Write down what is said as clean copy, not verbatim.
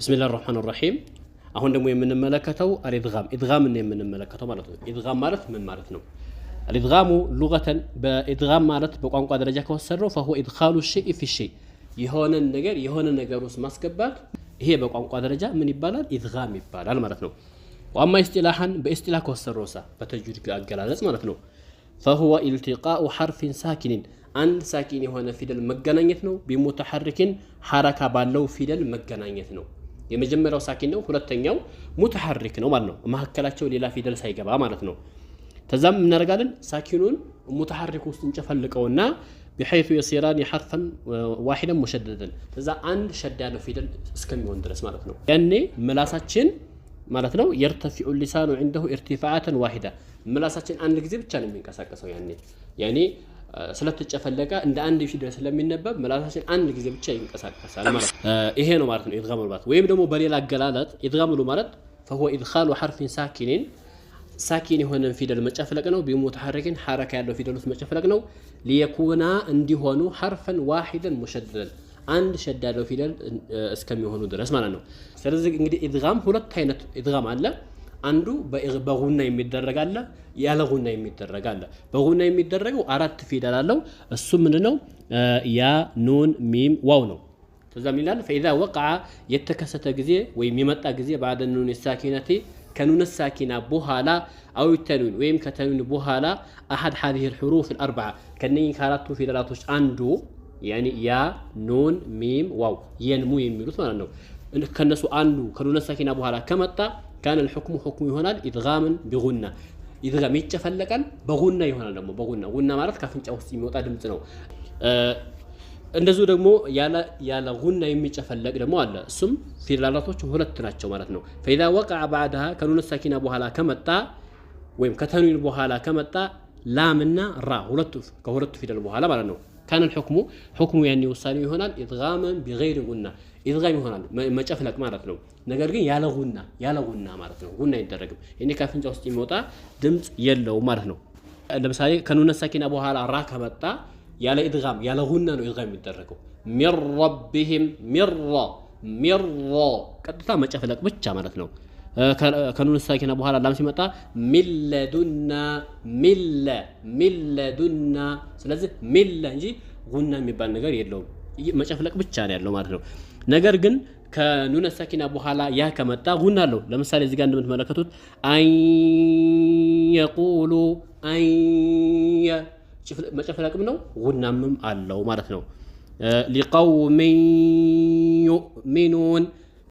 بسم الله الرحمن الرحيم አሁን ደግሞ የምንመለከተው الادغام ادغام ነው የምንመለከተው ማለት ነው ادغام ማለት ምን ማለት ነው الادغام لغة በادغام ማለት በቋንቋ ደረጃ ከወሰደው فهو ادخال الشيء في الشيء የሆነ ነገር ውስጥ ማስገባት ይሄ በቋንቋ ደረጃ ምን ይባላል ادغام ይባላል ማለት ነው وأما اصطلاحا باصطلاح ከወሰደው በተጅዊድ አገላለጽ ማለት ነው فهو التقاء حرف ساكن አንድ ሳኪን የሆነ ፊደል መገናኘት ነው بمتحرك ሐረካ ባለው ፊደል መገናኘት ነው የመጀመሪያው ሳኪን ነው ሁለተኛው ሙተሐሪክ ነው ማለት ነው ማከላቸው ሌላ ፊደል ሳይገባ ማለት ነው ተዛም እናደርጋለን ሳኪኑን ሙተሐሪክ ውስጥ እንጨፈልቀውና بحيث يصيران حرفا واحدا مشددا ተዛ አንድ ሸዳ ያለው ፊደል እስከሚሆን ድረስ ማለት ነው ያኔ ምላሳችን ማለት ነው يرتفع اللسان عنده ارتفاعا واحده ምላሳችን አንድ ጊዜ ብቻ ነው የሚንቀሳቀሰው ያኔ ስለተጨፈለቀ እንደ አንድ ፊደል ስለሚነበብ ምላሳችን አንድ ጊዜ ብቻ ይንቀሳቀሳል ማለት ይሄ ነው ማለት ነው ኢድጋም ማለት ወይም ደግሞ በሌላ አገላለጥ ኢድጋም ማለት فهو ادخال حرف ساكن የሆነ ፊደል መጨፍለቅ ነው بمتحرك حركه ያለው ፊደል ውስጥ መጨፍለቅ ነው ليكون እንዲሆኑ حرفا واحدا مشددا አንድ ሸዳ ያለው ፊደል እስከሚሆኑ ድረስ ማለት ነው ስለዚህ እንግዲህ ኢድጋም ሁለት አይነት ኢድጋም አለ አንዱ በጉና የሚደረግ አለ ያለ ጉና የሚደረግ አለ በጉና የሚደረገው አራት ፊደል አለው እሱ ምንድነው ያ ኑን ሚም ዋው ነው ተዛም ይላል فاذا وقع የተከሰተ ጊዜ ወይም የመጣ ጊዜ بعد النون الساكنه كنون الساكنه بوهالا او التنوين ወይም ከተንዊን በኋላ احد هذه الحروف الاربعه ከነኚህ ከአራቱ ፊደላቶች አንዱ يعني يا نون ميم واو ينمو የሚሉት ማለት ነው ከነሱ አንዱ ከኑን الساكنه በኋላ ከመጣ كان الحكم حكم ይሆናል ادغاما بغنة ادغام ይጨፈለቃል በጉና ይሆናል ደግሞ ጉና ማለት ካፍንጫ ውስጥ የሚወጣ ድምጽ ነው እንደዚሁ ደግሞ ያለ ጉና የሚጨፈለቅ ደግሞ አለ እሱም ፊደላቶች ሁለት ናቸው ማለት ነው فاذا وقع بعدها كنون الساكنه በኋላ ከመጣ ወይም ከተንዊን በኋላ ከመጣ ላምና ራ ከሁለቱ ፊደል በኋላ ማለት ነው كان الحكم يعني ውሳኔ ይሆናል ادغاما بغير غنة ادغام ይሆናል መጨፍለቅ ማለት ነው ነገር ግን ያለ ጉና ማለት ነው ጉና ይደረግም እኔ ካፍንጫ ውስጥ የሚወጣ ድምጽ የለው ማለት ነው ለምሳሌ ከኑን الساكنه በኋላ ራ ከመጣ ያለ ادغام ያለ ጉና ነው ادغام የሚደረገው من ربهم مر ቀጥታ መጨፍለቅ ብቻ ማለት ነው ከኑን الساكنه በኋላ ላም ሲመጣ ሚለዱና ስለዚህ ሚለ እንጂ ጉና የሚባል ነገር የለውም መጨፍለቅ ብቻ ነው ያለው ማለት ነው ነገር ግን ከኑን الساكنه በኋላ ያ ከመጣ ጉና አለው ለምሳሌ እዚህ ጋር እንደምትመለከቱት አይ يقولوا አይ መጨፍለቅም ነው ጉናምም አለው ማለት ነው لقوم يؤمنون